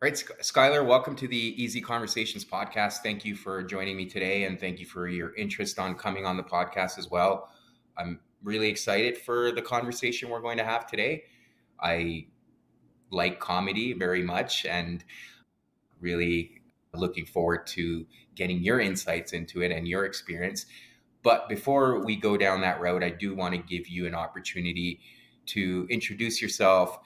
Right, Skylar, welcome to the Easy Conversations podcast. Thank you for joining me today, and thank you for your interest on coming on the podcast as well. I'm really excited for the conversation we're going to have today. I like comedy very much, and really looking forward to getting your insights into it and your experience. But before we go down that road, I do want to give you an opportunity to introduce yourself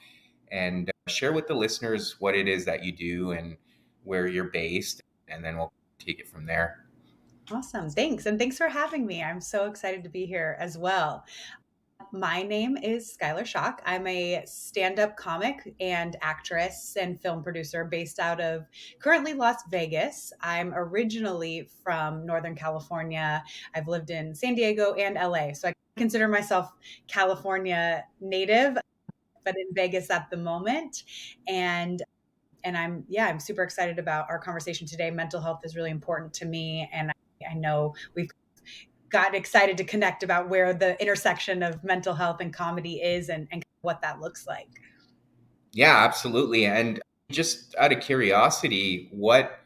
and share with the listeners what it is that you do and where you're based, and then we'll take it from there. Awesome. Thanks. And thanks for having me. I'm so excited to be here as well. My name is Skylar Schock. I'm a stand up comic and actress and film producer based out of currently Las Vegas. I'm originally from Northern California. I've lived in San Diego and LA. So I consider myself California native, but in Vegas at the moment. And I'm super excited about our conversation today. Mental health is really important to me, and I know we've got excited to connect about where the intersection of mental health and comedy is and what that looks like. Yeah, absolutely. And just out of curiosity, what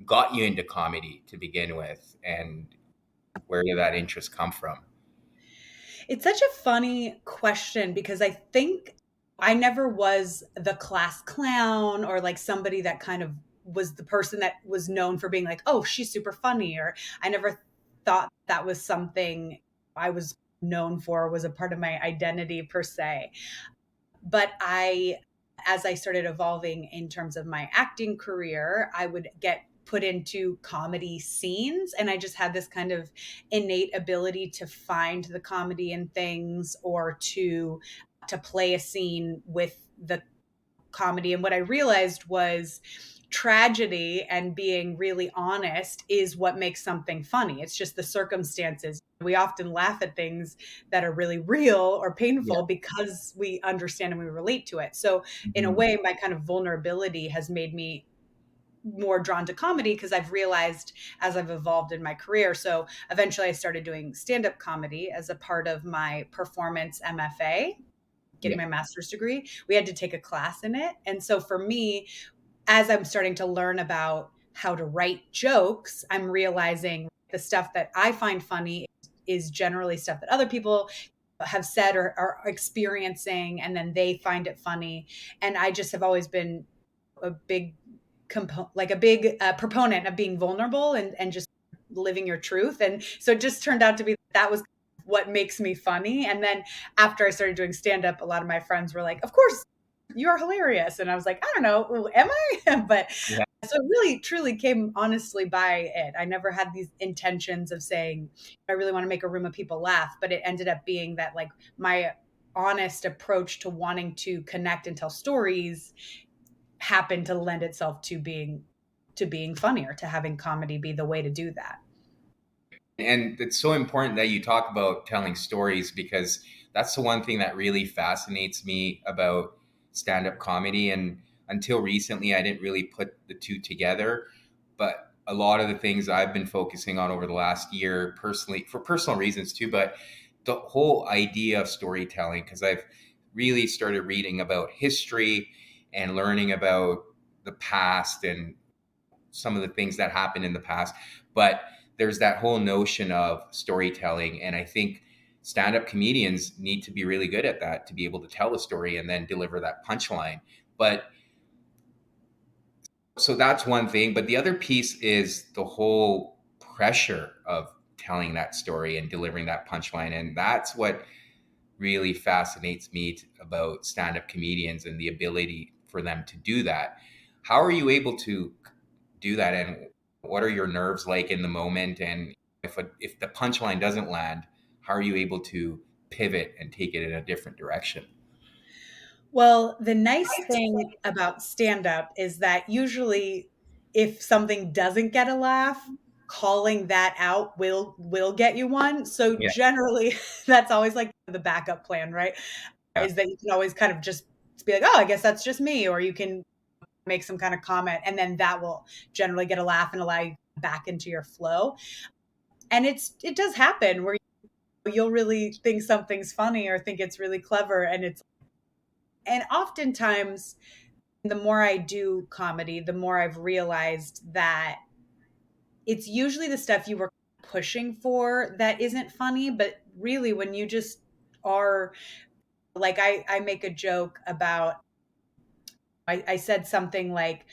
got you into comedy to begin with, and where did that interest come from? It's such a funny question because I think I never was the class clown or like somebody that kind of was the person that was known for being like, oh, she's super funny. Or I never thought that was something I was known for, was a part of my identity per se. But as I started evolving in terms of my acting career, I would get put into comedy scenes, and I just had this kind of innate ability to find the comedy in things, or to play a scene with the comedy. And what I realized was tragedy and being really honest is what makes something funny. It's just the circumstances. We often laugh at things that are really real or Yeah. painful because we understand and we relate to it. So, in a Mhm. way, my kind of vulnerability has made me more drawn to comedy because I've realized as I've evolved in my career. So, eventually, I started doing stand up comedy as a part of my performance MFA, getting Yeah. my master's degree. We had to take a class in it. And so, for me, as I'm starting to learn about how to write jokes, I'm realizing the stuff that I find funny is generally stuff that other people have said or are experiencing, and then they find it funny. And I just have always been a big like a big proponent of being vulnerable and just living your truth. And so it just turned out to be that was what makes me funny. And then after I started doing stand up, a lot of my friends were like, of course, you're hilarious. And I was like, I don't know, am I? But Yeah. so it really truly came honestly by it. I never had these intentions of saying, I really want to make a room of people laugh, but it ended up being that like my honest approach to wanting to connect and tell stories happened to lend itself to being funnier, to having comedy be the way to do that. And it's so important that you talk about telling stories, because that's the one thing that really fascinates me about stand up comedy. And until recently, I didn't really put the two together. But a lot of the things I've been focusing on over the last year, personally, for personal reasons too, but the whole idea of storytelling, because I've really started reading about history and learning about the past and some of the things that happened in the past. But there's that whole notion of storytelling. And I think stand up comedians need to be really good at that, to be able to tell a story and then deliver that punchline. But so that's one thing. But the other piece is the whole pressure of telling that story and delivering that punchline. And that's what really fascinates me about stand up comedians and the ability for them to do that. How are you able to do that, and what are your nerves like in the moment? And if the punchline doesn't land, how are you able to pivot and take it in a different direction? Well, the nice thing about stand up is that usually if something doesn't get a laugh, calling that out will get you one. So Yeah, generally that's always like the backup plan, right? yeah. Is that you can always kind of just be like, "Oh, I guess that's just me," or you can make some kind of comment, and then that will generally get a laugh and allow you back into your flow. And it does happen where you'll really think something's funny or think it's really clever, and oftentimes the more I do comedy, the more I've realized that it's usually the stuff you were pushing for that isn't funny, but really when you just are like I make a joke about I said something like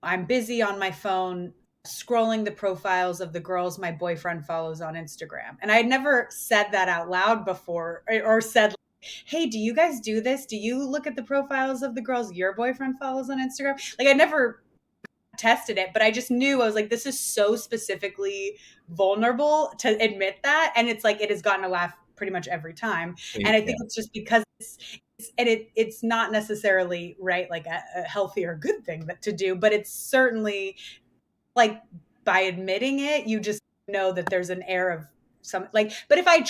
I'm busy on my phone scrolling the profiles of the girls my boyfriend follows on Instagram. And I'd never said that out loud before or said, hey, do you guys do this? Do you look at the profiles of the girls your boyfriend follows on Instagram? Like I never tested it, but I just knew I was like, this is so specifically vulnerable to admit that. And it's like, it has gotten a laugh pretty much every time. And I Yeah. think it's just because it's not necessarily right, like a healthy or good thing that to do, but it's certainly like by admitting it, you just know that there's an air of some like but if I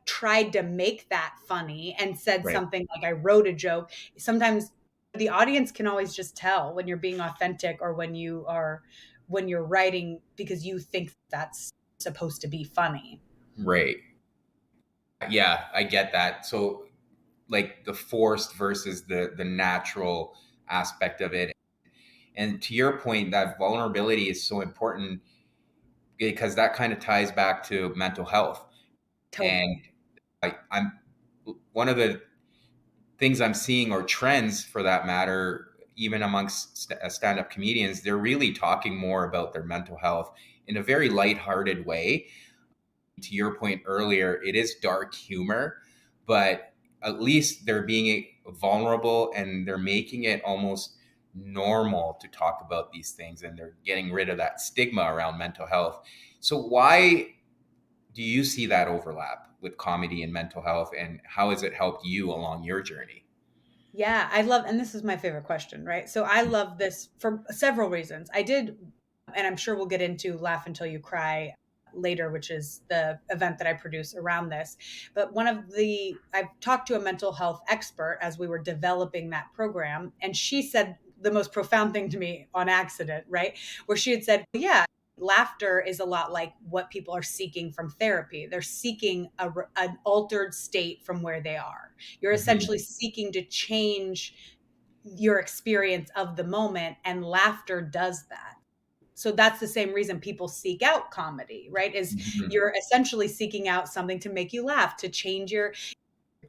tried to make that funny and said Right. something like I wrote a joke, sometimes the audience can always just tell when you're being authentic or when you're writing because you think that's supposed to be funny. Right. Yeah, I get that. So like the forced versus the natural aspect of it. And to your point, that vulnerability is so important because that kind of ties back to mental health. And Totally. I'm one of the things I'm seeing, or trends for that matter, even amongst stand-up comedians, they're really talking more about their mental health in a very lighthearted way. To your point earlier, it is dark humor, but at least they're being vulnerable and they're making it almost normal to talk about these things, and they're getting rid of that stigma around mental health. So why do you see that overlap with comedy and mental health, and how has it helped you along your journey? Yeah, I love, and this is my favorite question, right? So I love this for several reasons. I did, and I'm sure we'll get into Laugh Until You Cry later, which is the event that I produce around this. But I've talked to a mental health expert as we were developing that program, and she said the most profound thing to me on accident, right? Where she had said, yeah, laughter is a lot like what people are seeking from therapy. They're seeking an altered state from where they are. You're Hmm. essentially seeking to change your experience of the moment, and laughter does that. So that's the same reason people seek out comedy, right? Is Hmm. you're essentially seeking out something to make you laugh, to change your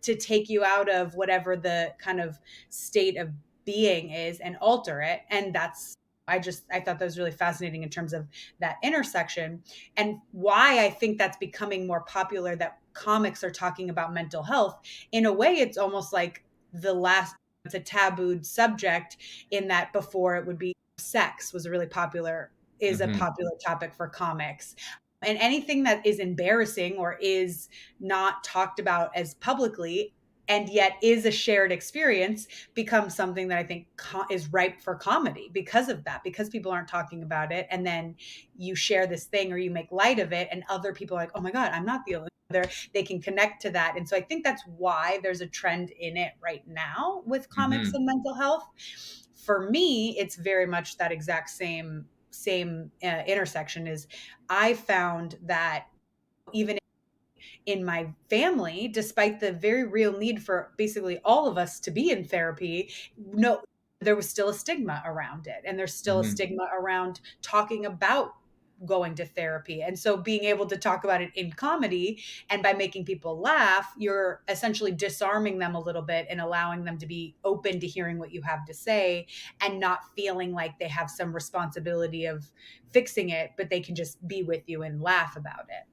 to take you out of whatever the kind of state of being is and alter it. And that's I thought that was really fascinating in terms of that intersection and why I think that's becoming more popular, that comics are talking about mental health. In a way, it's almost like the last it's a tabooed subject, in that before it would be sex was a really popular is a Hmm. popular topic for comics. And anything that is embarrassing or is not talked about as publicly and yet is a shared experience becomes something that I think is ripe for comedy because of that, because people aren't talking about it. And then you share this thing or you make light of it, and other people are like, oh my God, I'm not the only other. They can connect to that. And so I think that's why there's a trend in it right now with comics Hmm. and mental health. For me, it's very much that exact same intersection. Is I found that even in my family, despite the very real need for basically all of us to be in therapy, no, there was still a stigma around it. And there's still a Hmm. stigma around talking about going to therapy. And so being able to talk about it in comedy and by making people laugh, you're essentially disarming them a little bit and allowing them to be open to hearing what you have to say and not feeling like they have some responsibility of fixing it, but they can just be with you and laugh about it.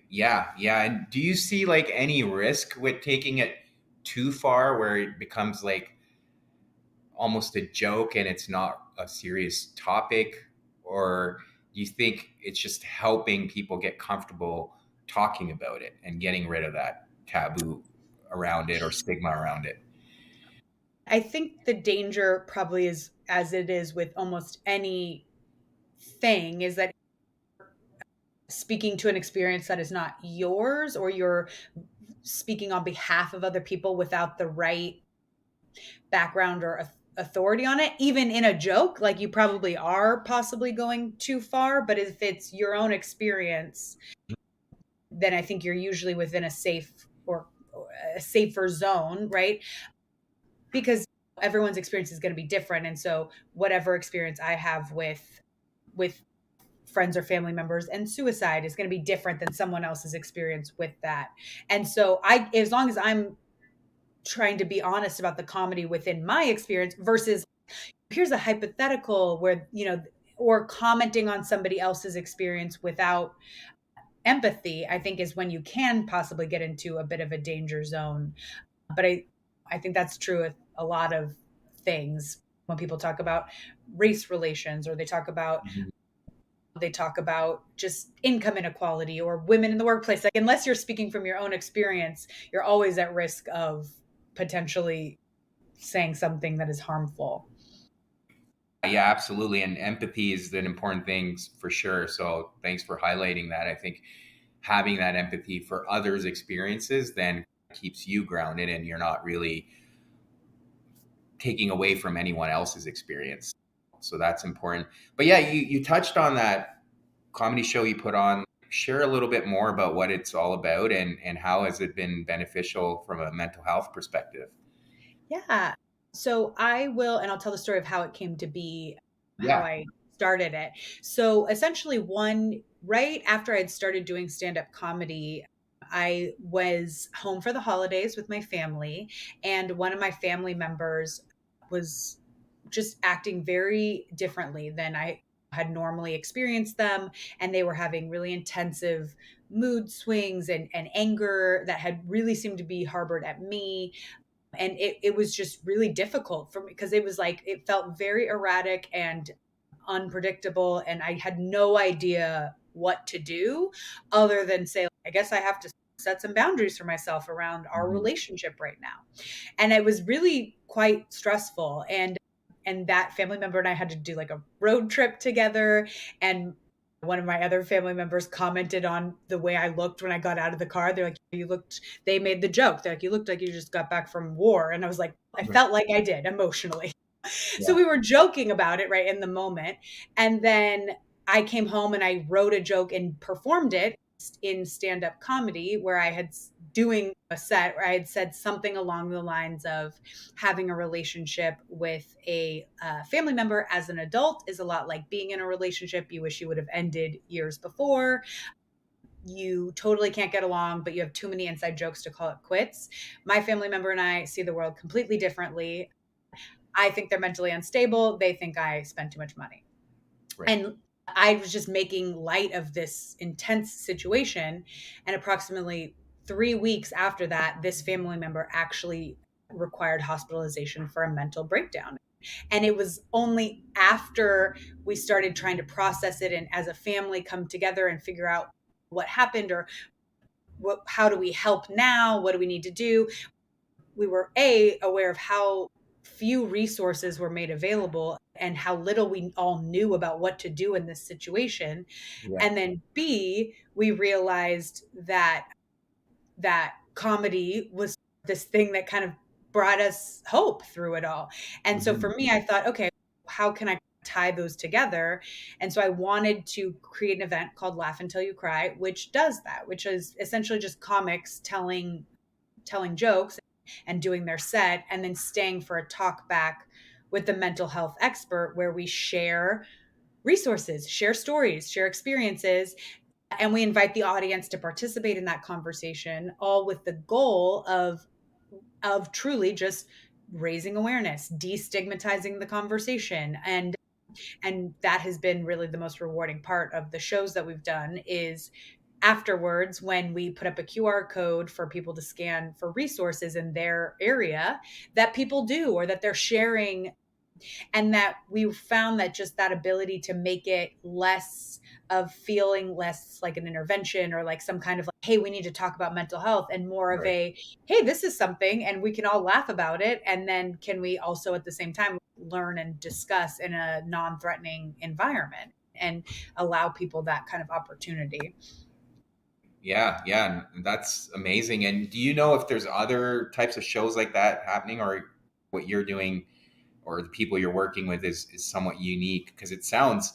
Yeah, yeah. And do you see like any risk with taking it too far where it becomes like almost a joke and it's not a serious topic? Or do you think it's just helping people get comfortable talking about it and getting rid of that taboo around it or stigma around it? I think the danger probably is, as it is with almost any thing, is that speaking to an experience that is not yours, or you're speaking on behalf of other people without the right background or authority on it, even in a joke, like you probably are possibly going too far. But if it's your own experience, then I think you're usually within a safe or a safer zone, right? Because everyone's experience is going to be different. And so whatever experience I have with friends or family members and suicide is going to be different than someone else's experience with that. And so as long as I'm trying to be honest about the comedy within my experience versus here's a hypothetical where, or commenting on somebody else's experience without empathy, I think is when you can possibly get into a bit of a danger zone. But I think that's true with a lot of things when people talk about race relations, or Mhm. they talk about just income inequality or women in the workplace. Like, unless you're speaking from your own experience, you're always at risk of potentially saying something that is harmful. Yeah, absolutely. And empathy is an important thing for sure. So thanks for highlighting that. I think having that empathy for others' experiences then keeps you grounded and you're not really taking away from anyone else's experience. So that's important. But yeah, you touched on that comedy show you put on. Share a little bit more about what it's all about and how has it been beneficial from a mental health perspective? Yeah. So I will, and I'll tell the story of how it came to be, how Yeah. I started it. So essentially, right after I'd started doing stand up comedy, I was home for the holidays with my family, and one of my family members was just acting very differently than I had normally experienced them. And they were having really intensive mood swings and anger that had really seemed to be harbored at me. And it was just really difficult for me because it was like it felt very erratic and unpredictable, and I had no idea what to do other than say, I guess I have to set some boundaries for myself around our Mhm. relationship right now. And it was really quite stressful. And that family member and I had to do like a road trip together. And one of my other family members commented on the way I looked when I got out of the car. They're like, you looked, they made the joke. They're like, you looked like you just got back from war. And I was like, I Right. felt like I did emotionally. So Yeah. we were joking about it right in the moment. And then I came home and I wrote a joke and performed it in stand up comedy, where I had doing a set where I had said something along the lines of having a relationship with a family member as an adult is a lot like being in a relationship you wish you would have ended years before. You totally can't get along, but you have too many inside jokes to call it quits. My family member and I see the world completely differently. I think they're mentally unstable. They think I spend too much money. Right. And I was just making light of this intense situation. And approximately 3 weeks after that, this family member actually required hospitalization for a mental breakdown. And it was only after we started trying to process it and as a family come together and figure out what happened, or how do we help now? What do we need to do? We were aware of how few resources were made available and how little we all knew about what to do in this situation. Yeah. And then B, we realized that comedy was this thing that kind of brought us hope through it all. And so Mhm. for me, I thought, okay, how can I tie those together? And so I wanted to create an event called Laugh Until You Cry, which does that, which is essentially just comics telling jokes and doing their set and then staying for a talk back with the mental health expert, where we share resources, share stories, share experiences, and we invite the audience to participate in that conversation, all with the goal of truly just raising awareness, destigmatizing the conversation. And that has been really the most rewarding part of the shows that we've done, is afterwards when we put up a QR code for people to scan for resources in their area that people do or that they're sharing. And that we found that just that ability to make it less of feeling less like an intervention or like some kind of like, hey, we need to talk about mental health, and more of Right. a, hey, this is something and we can all laugh about it. And then can we also at the same time learn and discuss in a non-threatening environment and allow people that kind of opportunity. Yeah, yeah, that's amazing. And do you know if there's other types of shows like that happening, or what you're doing, or the people you're working with is somewhat unique? Because it sounds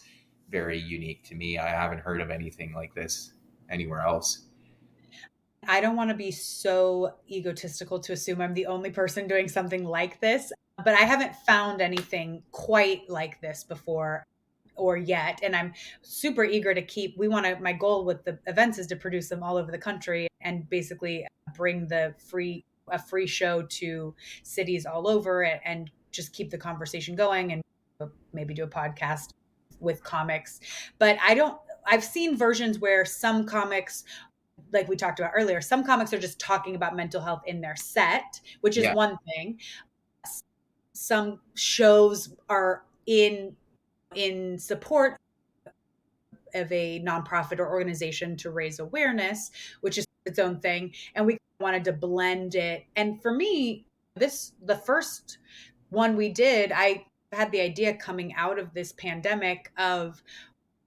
very unique to me. I haven't heard of anything like this anywhere else. I don't want to be so egotistical to assume I'm the only person doing something like this, but I haven't found anything quite like this before or yet. And I'm super eager to keep, my goal with the events is to produce them all over the country and basically bring a free show to cities all over, and just keep the conversation going, and maybe do a podcast with comics. But I've seen versions where some comics, like we talked about earlier, some comics are just talking about mental health in their set, which is Yeah. one thing. Some shows are in support of a nonprofit or organization to raise awareness, which is its own thing. And we wanted to blend it. And for me, the first one we did, I had the idea coming out of this pandemic of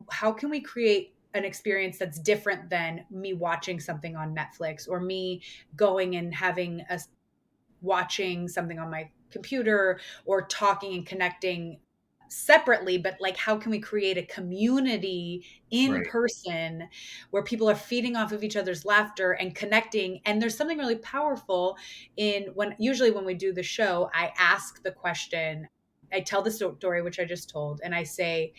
how can we create an experience that's different than me watching something on Netflix, or me going and watching something on my computer, or talking and connecting separately, but like how can we create a community in Right. person where people are feeding off of each other's laughter and connecting. And there's something really powerful in usually when we do the show, I ask the question, I tell the story which I just told, and I say,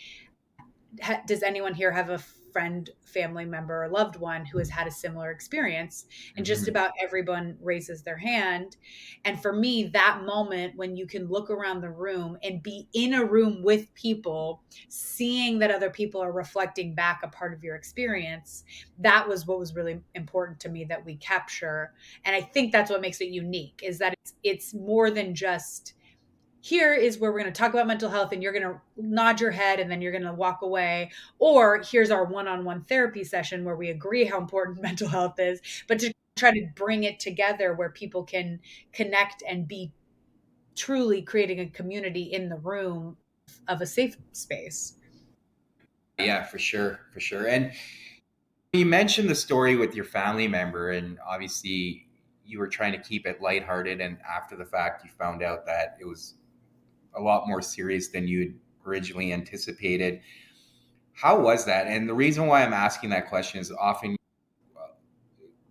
does anyone here have a friend, family member, or loved one who has had a similar experience? And just Hmm. about everyone raises their hand. And for me, that moment when you can look around the room and be in a room with people, seeing that other people are reflecting back a part of your experience, that was what was really important to me that we capture. And I think that's what makes it unique, is that it's more than just, here is where we're going to talk about mental health and you're going to nod your head and then you're going to walk away, or here's our one-on-one therapy session where we agree how important mental health is, but to try to bring it together where people can connect and be truly creating a community in the room of a safe space. Yeah, for sure, for sure. And you mentioned the story with your family member, and obviously you were trying to keep it lighthearted, and after the fact, you found out that it was a lot more serious than you'd originally anticipated. How was that? And the reason why I'm asking that question is often,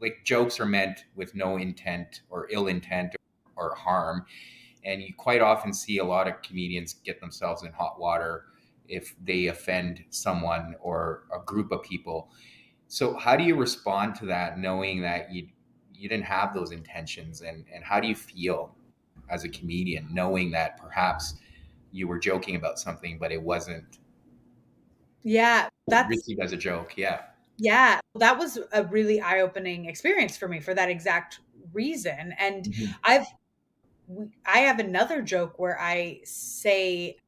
like, jokes are meant with no intent or ill intent or harm. And you quite often see a lot of comedians get themselves in hot water if they offend someone or a group of people. So how do you respond to that, knowing that you didn't have those intentions, and how do you feel as a comedian knowing that perhaps you were joking about something but it wasn't Yeah, received as a joke? Yeah. that was a really eye-opening experience for me for that exact reason. And Mhm. I've I have another joke where I say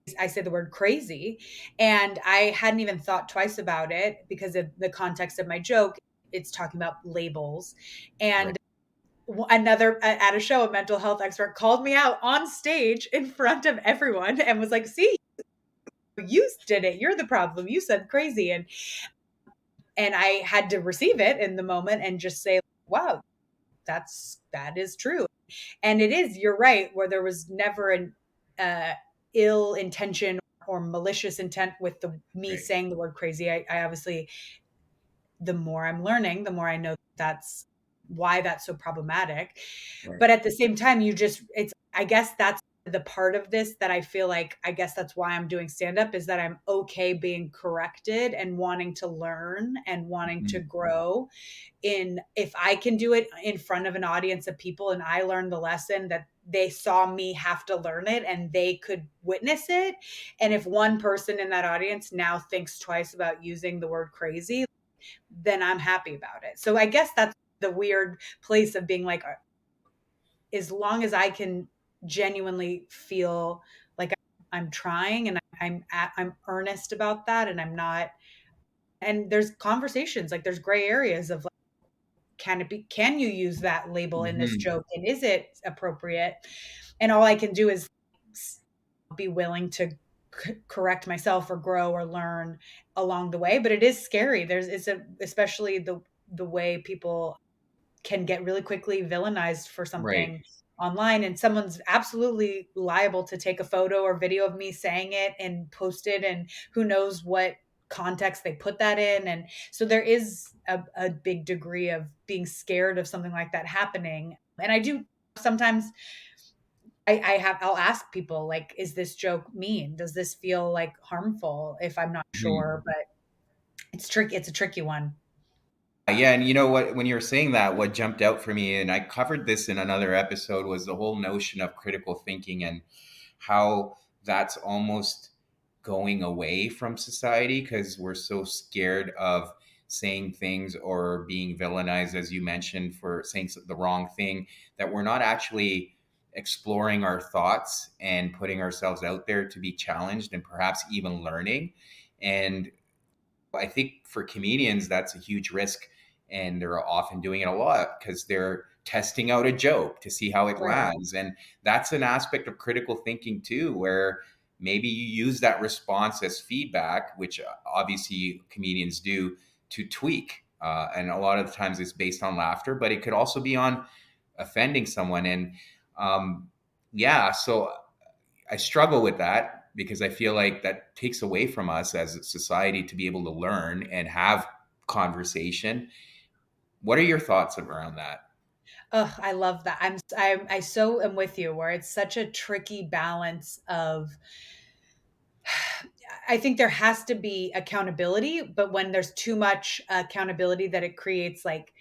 the word crazy, and I hadn't even thought twice about it because of the context of my joke. It's talking about labels. Right. And another at a show, a mental health expert called me out on stage in front of everyone and was like, "See, you did it. You're the problem. You said crazy." And I had to receive it in the moment and just say, "Wow, that is true." And it is, you're right, where there was never an uh, ill intention or malicious intent with the me Right. saying the word crazy. I obviously, the more I'm learning, the more I know that's why that's so problematic. Right. But at the same time, it's, I guess that's the part of this that I feel like, I guess that's why I'm doing stand up, is that I'm okay being corrected and wanting to learn and wanting to Mhm. grow. In If I can do it in front of an audience of people and I learned the lesson, that they saw me have to learn it and they could witness it, and if one person in that audience now thinks twice about using the word crazy, then I'm happy about it. So I guess that's the weird place of being like, as long as I can genuinely feel like I'm trying and I'm earnest about that, and I'm not, and there's conversations, like there's gray areas of, can you use that label in this Mhm. joke, and is it appropriate? And all I can do is be willing to correct myself or grow or learn along the way. But it is scary. Especially the way people can get really quickly villainized for Right. something online, and someone's absolutely liable to take a photo or video of me saying it and post it, and who knows what context they put that in. And so there is a big degree of being scared of something like that happening. And I do sometimes I'll ask people like, is this joke mean? Does this feel like harmful if I'm not Mhm. sure? But it's tricky. It's a tricky one. Yeah, and you know what? When you were saying that, what jumped out for me, and I covered this in another episode, was the whole notion of critical thinking and how that's almost going away from society because we're so scared of saying things or being villainized, as you mentioned, for saying the wrong thing, that we're not actually exploring our thoughts and putting ourselves out there to be challenged and perhaps even learning. And I think for comedians, that's a huge risk. And they're often doing it a lot because they're testing out a joke to see how it Right. lands. And that's an aspect of critical thinking, too, where maybe you use that response as feedback, which obviously comedians do, to tweak. And a lot of the times it's based on laughter, but it could also be on offending someone. And um, yeah, so I struggle with that because I feel like that takes away from us as a society to be able to learn and have conversation. What are your thoughts around that? Oh, I love that. I so am with you where it's such a tricky balance of I think there has to be accountability, but when there's too much accountability that it creates like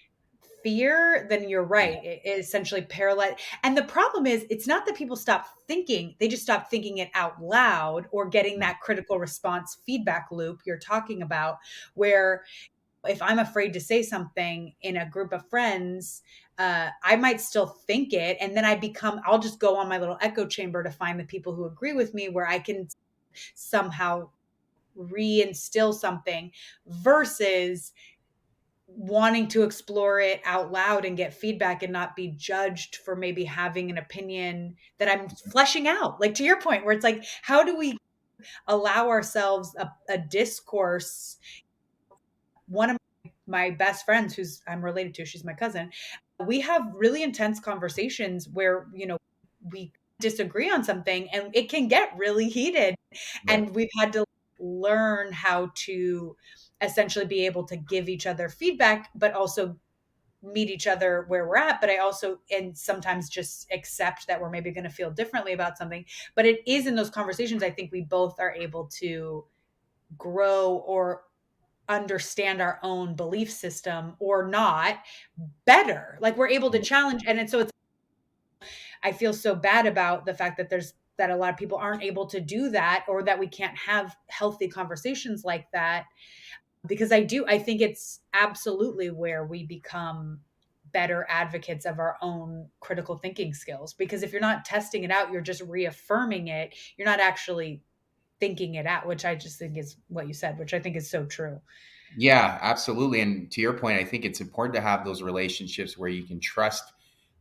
fear, then you're Yeah. right. It essentially paralyzes. And the problem is, it's not that people stop thinking, they just stop thinking it out loud or getting Yeah. that critical response feedback loop you're talking about, where if I'm afraid to say something in a group of friends, I might still think it. And then I'll just go on my little echo chamber to find the people who agree with me where I can somehow reinstill something versus wanting to explore it out loud and get feedback and not be judged for maybe having an opinion that I'm fleshing out. Like to your point, where it's like, how do we allow ourselves a discourse? One of my best friends, who's I'm related to, she's my cousin, we have really intense conversations where, we disagree on something and it can get really heated. Right. And we've had to learn how to essentially be able to give each other feedback, but also meet each other where we're at. But I also, and sometimes just accept that we're maybe going to feel differently about something. But it is in those conversations, I think we both are able to grow or understand our own belief system or not better. Like we're able to challenge. And so I feel so bad about the fact that that a lot of people aren't able to do that or that we can't have healthy conversations like that because I think it's absolutely where we become better advocates of our own critical thinking skills because if you're not testing it out, you're just reaffirming it. You're not actually thinking it out, which I just think is what you said, which I think is so true. Yeah, absolutely. And to your point, I think it's important to have those relationships where you can trust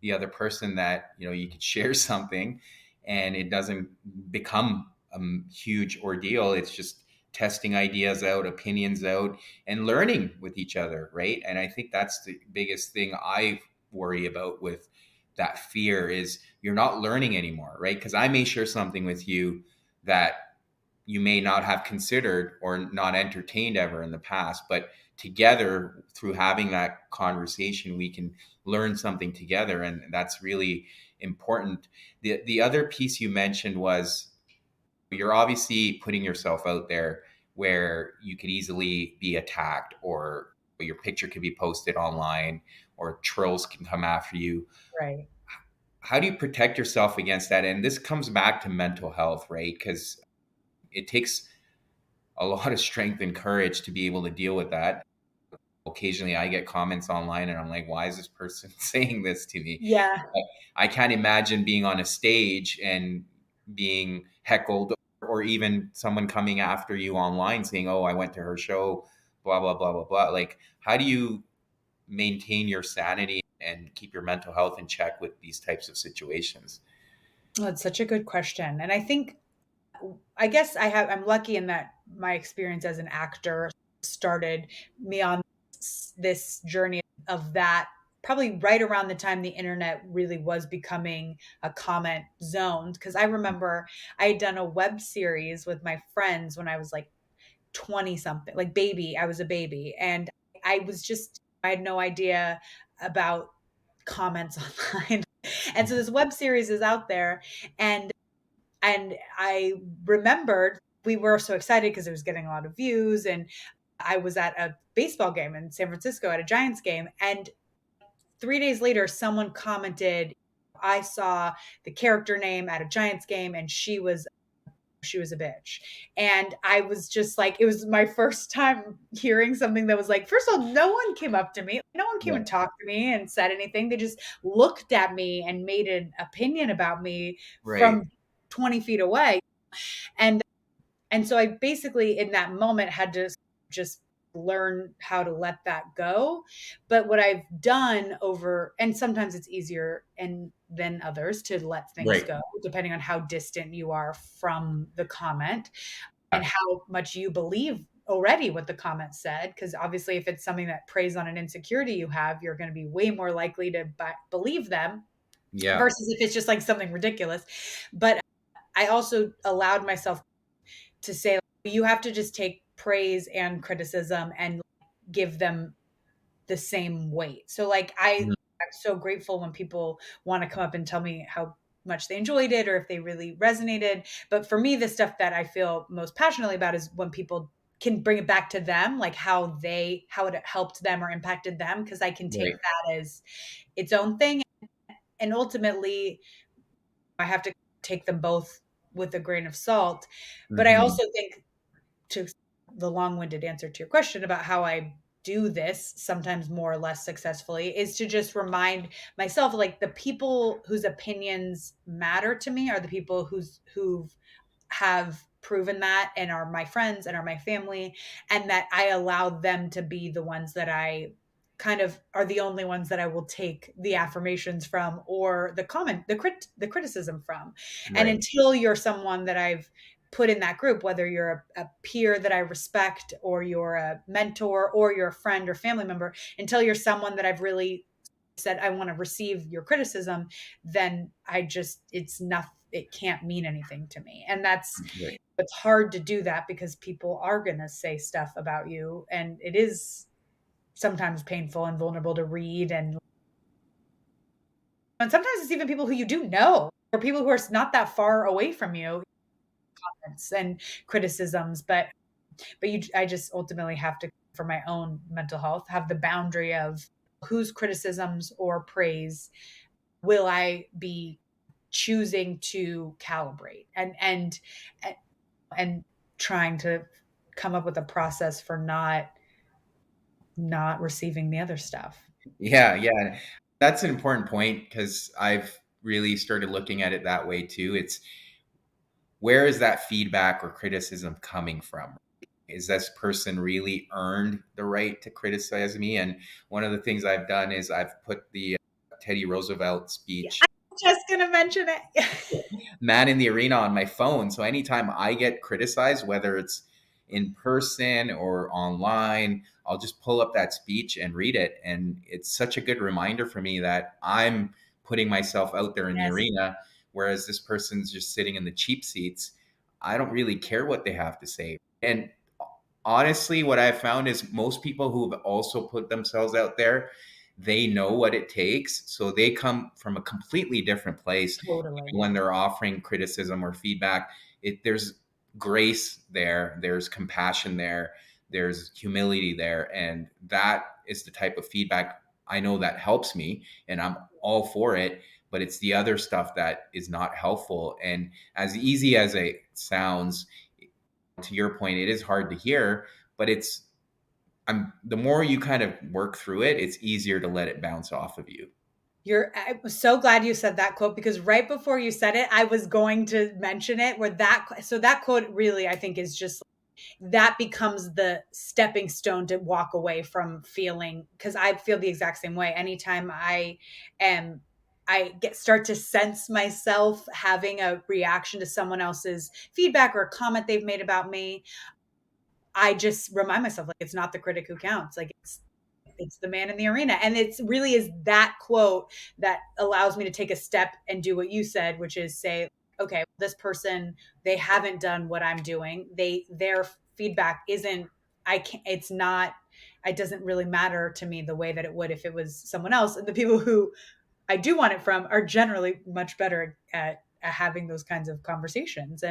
the other person that, you could share something and it doesn't become a huge ordeal. It's just testing ideas out, opinions out, and learning with each other, right? And I think that's the biggest thing I worry about with that fear is you're not learning anymore, right? Because I may share something with you that you may not have considered or not entertained ever in the past, but together through having that conversation we can learn something together, and that's really important. The other piece you mentioned was you're obviously putting yourself out there where you could easily be attacked or your picture could be posted online or trolls can come after you. Right. How do you protect yourself against that? And this comes back to mental health, right? Because it takes a lot of strength and courage to be able to deal with that. Occasionally, I get comments online and I'm like, why is this person saying this to me? Yeah. Like, I can't imagine being on a stage and being heckled or even someone coming after you online saying, oh, I went to her show, blah, blah, blah, blah, blah. Like, how do you maintain your sanity and keep your mental health in check with these types of situations? Oh, it's such a good question. And I guess I'm lucky in that my experience as an actor started me on this journey of that probably right around the time the internet really was becoming a comment zone. Because I remember I had done a web series with my friends when I was like 20 something, like baby. I was a baby. And I had no idea about comments online. And so this web series is out there, and I remembered we were so excited because it was getting a lot of views, and I was at a baseball game in San Francisco at a Giants game, and 3 days later someone commented, I saw the character name at a Giants game and she was a bitch. And I was just like, it was my first time hearing something that was like, first of all, no one came up to me. No one came Yeah. and talked to me and said anything. They just looked at me and made an opinion about me Right. from 20 feet away. And and so I basically in that moment had to just learn how to let that go. But what I've done over, and sometimes it's easier and than others to let things Right. go, depending on how distant you are from the comment and Yeah. how much you believe already what the comment said. Because obviously, if it's something that preys on an insecurity you have, you're going to be way more likely to believe them Yeah. versus if it's just like something ridiculous. But I also allowed myself to say you have to just take praise and criticism and give them the same weight. So like Mhm. I'm so grateful when people want to come up and tell me how much they enjoyed it or if they really resonated. But for me, the stuff that I feel most passionately about is when people can bring it back to them, like how it helped them or impacted them, because I can take Right. that as its own thing. And ultimately, I have to take them both with a grain of salt. But I Hmm. also think, to the long-winded answer to your question about how I do this sometimes more or less successfully, is to just remind myself like the people whose opinions matter to me are the people who have proven that and are my friends and are my family, and that I allow them to be the ones that I kind of are the only ones that I will take the affirmations from or the comment, the criticism from. And Right. until you're someone that I've put in that group, whether you're a peer that I respect or you're a mentor or you're a friend or family member, until you're someone that I've really said I want to receive your criticism, then it's nothing, it can't mean anything to me. And Right. it's hard to do that because people are going to say stuff about you, and it is sometimes painful and vulnerable to read. And sometimes it's even people who you do know or people who are not that far away from you, and criticisms. I just ultimately have to, for my own mental health, have the boundary of whose criticisms or praise will I be choosing to calibrate, and trying to come up with a process for not receiving the other stuff. Yeah. Yeah. That's an important point because I've really started looking at it that way too. It's where is that feedback or criticism coming from? Is this person really earned the right to criticize me? And one of the things I've done is I've put the Teddy Roosevelt Yeah, speech, I'm just gonna mention it. Man in the Arena, on my phone. So anytime I get criticized, whether it's in person or online, I'll just pull up that speech and read it. And it's such a good reminder for me that I'm putting myself out there in the Yes, arena, whereas this person's just sitting in the cheap seats. I don't really care what they have to say. And honestly, what I've found is most people who have also put themselves out there, they know what it takes. So they come from a completely different place totally. when they're offering criticism or feedback. There's grace there, there's compassion there, there's humility there. And that is the type of feedback I know that helps me, and I'm all for it. But it's the other stuff that is not helpful. And as easy as it sounds, to your point, it is hard to hear, but the more you kind of work through it, it's easier to let it bounce off of you. I was so glad you said that quote, because right before you said it, I was going to mention it, where that quote really, I think, is just that becomes the stepping stone to walk away from feeling, because I feel the exact same way. Anytime am start to sense myself having a reaction to someone else's feedback or a comment they've made about me, I just remind myself like it's not the critic who counts. Like it's the man in the arena. And it's really is that quote that allows me to take a step and do what you said, which is say, okay, this person, they haven't done what I'm doing. Their feedback isn't, I can't, it's not, it doesn't really matter to me the way that it would if it was someone else. And the people who I do want it from are generally much better at having those kinds of conversations.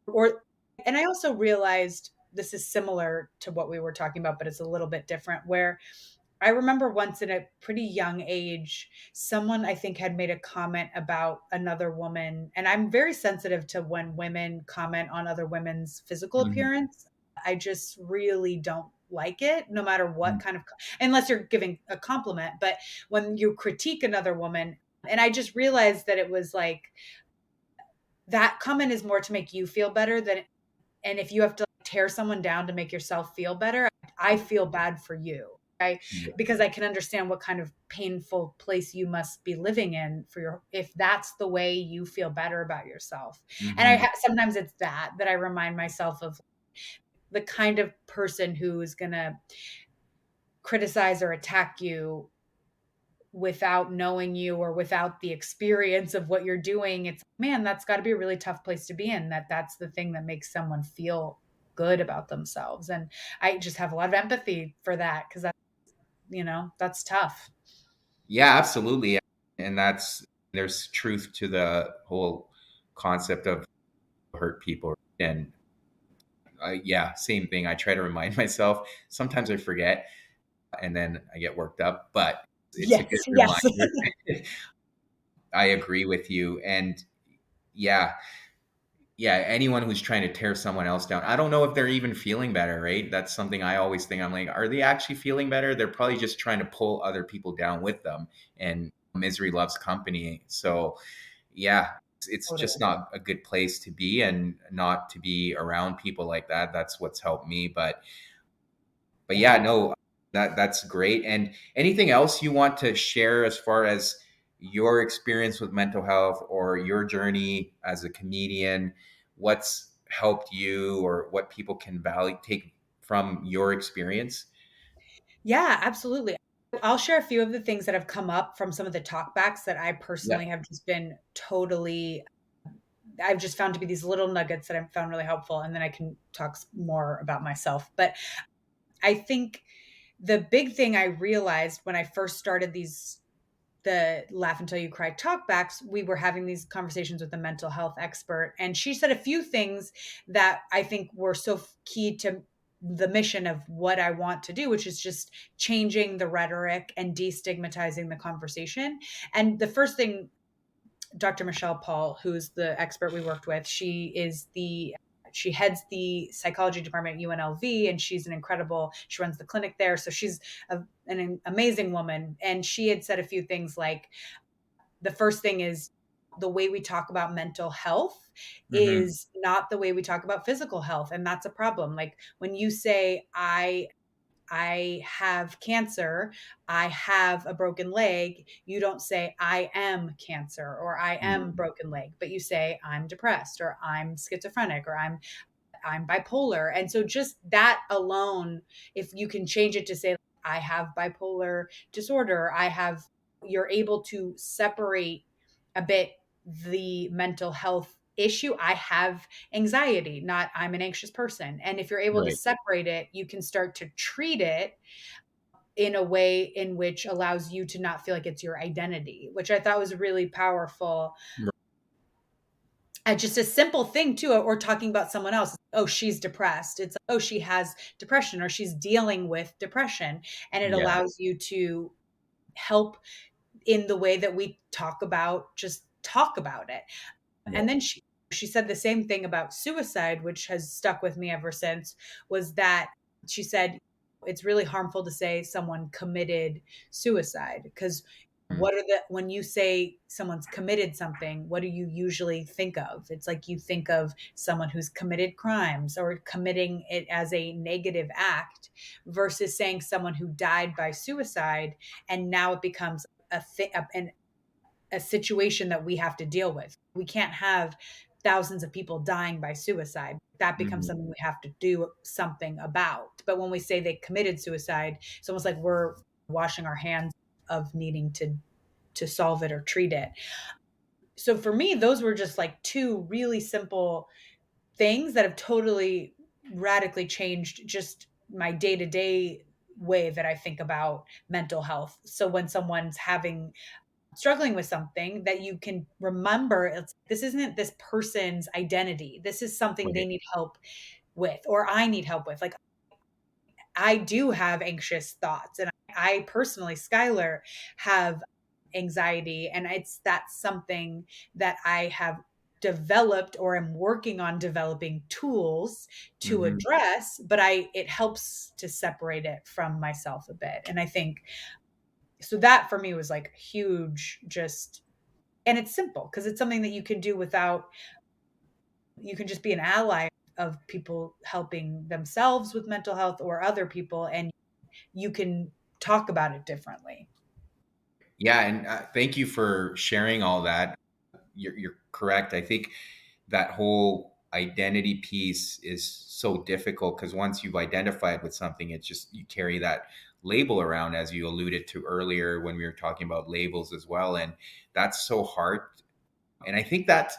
Or and I also realized this is similar to what we were talking about, but it's a little bit different, where I remember once in a pretty young age, someone I think had made a comment about another woman. And I'm very sensitive to when women comment on other women's physical Mhm. appearance. I just really don't like it, no matter what Mhm. kind of, unless you're giving a compliment. But when you critique another woman, and I just realized that it was like that comment is more to make you feel better than, and if you have to tear someone down to make yourself feel better, I feel bad for you. I Yeah. Because I can understand what kind of painful place you must be living in for your, if that's the way you feel better about yourself. And Mhm. sometimes it's that I remind myself of the kind of person who is going to criticize or attack you without knowing you or without the experience of what you're doing. It's, man, that's got to be a really tough place to be in, that's the thing that makes someone feel good about themselves. And I just have a lot of empathy for that, because that, that's tough. Yeah, absolutely. And there's truth to the whole concept of hurt people. And yeah, same thing. I try to remind myself. Sometimes I forget and then I get worked up, but it's a Yes, good yes. reminder. I agree with you. And yeah, yeah, anyone who's trying to tear someone else down, I don't know if they're even feeling better, right? That's something I always think. I'm like, are they actually feeling better? They're probably just trying to pull other people down with them. And misery loves company. So, yeah, it's just Totally. not a good place to be and not to be around people like that. That's what's helped me. But Yeah. yeah, no, that's great. And anything else you want to share as far as your experience with mental health or your journey as a comedian? What's helped you or what people can value take from your experience? Yeah, absolutely. I'll share a few of the things that have come up from some of the talkbacks that I Yeah. personally have just been totally, I've just found to be these little nuggets that I've found really helpful. And then I can talk more about myself. But I think the big thing I realized when I first started the Laugh Until You Cry talkbacks, we were having these conversations with a mental health expert. And she said a few things that I think were so key to the mission of what I want to do, which is just changing the rhetoric and destigmatizing the conversation. And the first thing, Dr. Michelle Paul, who's the expert we worked with, she heads the psychology department at UNLV, and she runs the clinic there. So she's an amazing woman. And she had said a few things like, the first thing is, the way we talk about mental health Hmm. is not the way we talk about physical health. And that's a problem. Like when you say, I have cancer, I have a broken leg, you don't say I am cancer or I am broken leg, but you say I'm depressed or I'm schizophrenic or I'm bipolar. And so just that alone, if you can change it to say I have bipolar disorder, you're able to separate a bit the mental health issue. I have anxiety, not I'm an anxious person. And if you're able to Right. separate it, you can start to treat it in a way in which allows you to not feel like it's your identity, which I thought was really powerful. Just a simple thing too, or talking about someone else. Oh, she's depressed. It's like, oh, she has depression or she's dealing with depression. And it Yeah. allows you to help in the way that we just talk about it. Yeah. And then she said the same thing about suicide, which has stuck with me ever since, was that she said it's really harmful to say someone committed suicide, because Mm. when you say someone's committed something, what do you usually think of? It's like you think of someone who's committed crimes or committing it as a negative act, versus saying someone who died by suicide, and now it becomes a thing, a situation that we have to deal with. We can't have thousands of people dying by suicide. That becomes Mhm. something we have to do something about. But when we say they committed suicide, it's almost like we're washing our hands of needing to solve it or treat it. So for me, those were just like two really simple things that have totally radically changed just my day-to-day way that I think about mental health. So when someone's having struggling with something, that you can remember this isn't this person's identity. This is something they Right. need help with, or I need help with. Like, I do have anxious thoughts, and I personally, Skylar, have anxiety, and that's something that I have developed or am working on developing tools to Hmm. address, but I it helps to separate it from myself a bit. And I think so that for me was like huge, just, and it's simple because it's something that you can do without, you can just be an ally of people helping themselves with mental health or other people, and you can talk about it differently. Yeah, and thank you for sharing all that. You're correct. I think that whole identity piece is so difficult because once you've identified with something, it's just you carry that label around, as you alluded to earlier when we were talking about labels as well, and that's so hard. And I think that's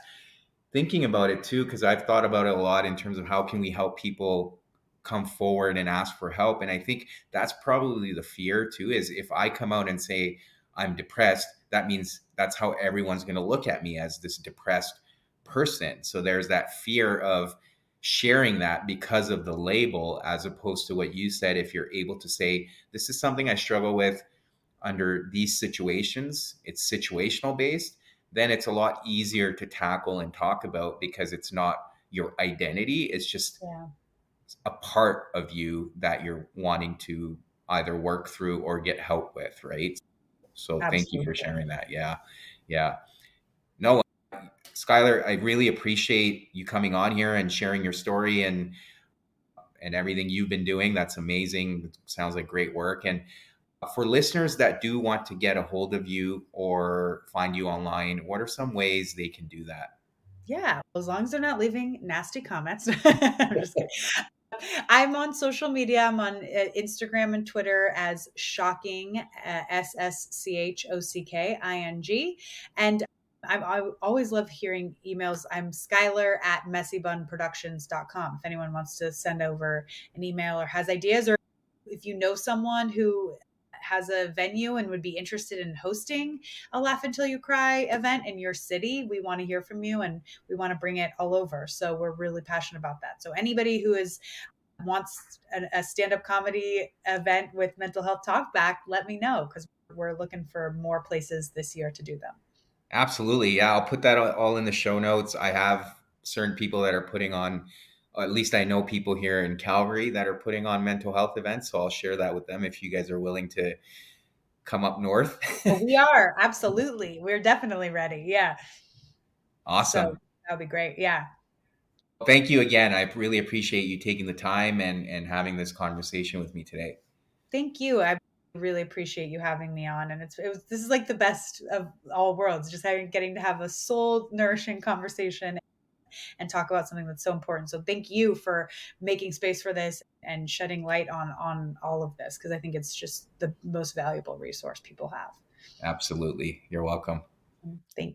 thinking about it too, because I've thought about it a lot in terms of how can we help people come forward and ask for help. And I think that's probably the fear too, is if I come out and say I'm depressed, that means that's how everyone's going to look at me, as this depressed person. So there's that fear of sharing that because of the label, as opposed to what you said, if you're able to say, this is something I struggle with under these situations, it's situational based, then it's a lot easier to tackle and talk about because it's not your identity. It's just Yeah, a part of you that you're wanting to either work through or get help with, right? So thank you for absolutely. sharing that. Yeah. Yeah. No, Skylar, I really appreciate you coming on here and sharing your story and everything you've been doing. That's amazing. It sounds like great work. And for listeners that do want to get a hold of you or find you online, what are some ways they can do that? Yeah, as long as they're not leaving nasty comments. I'm just kidding. I'm on social media. I'm on Instagram and Twitter as Shocking, SSCHOCKING. And I always love hearing emails. I'm Skylar at messybunproductions.com. If anyone wants to send over an email or has ideas, or if you know someone who has a venue and would be interested in hosting a Laugh Until You Cry event in your city, we want to hear from you, and we want to bring it all over. So we're really passionate about that. So anybody who is wants a stand-up comedy event with mental health talk back, let me know, because we're looking for more places this year to do them. Absolutely. Yeah, I'll put that all in the show notes. I have certain people that are putting on, or at least I know people here in Calgary that are putting on mental health events. So I'll share that with them if you guys are willing to come up north. Well, we are absolutely, we're definitely ready. Yeah. So Awesome. that'll be great. Yeah. Thank you again. I really appreciate you taking the time and having this conversation with me today. Thank you. I really appreciate you having me on. And this is like the best of all worlds, just getting to have a soul nourishing conversation and talk about something that's so important. So thank you for making space for this and shedding light on all of this, because I think it's just the most valuable resource people have. Absolutely. You're welcome. Thank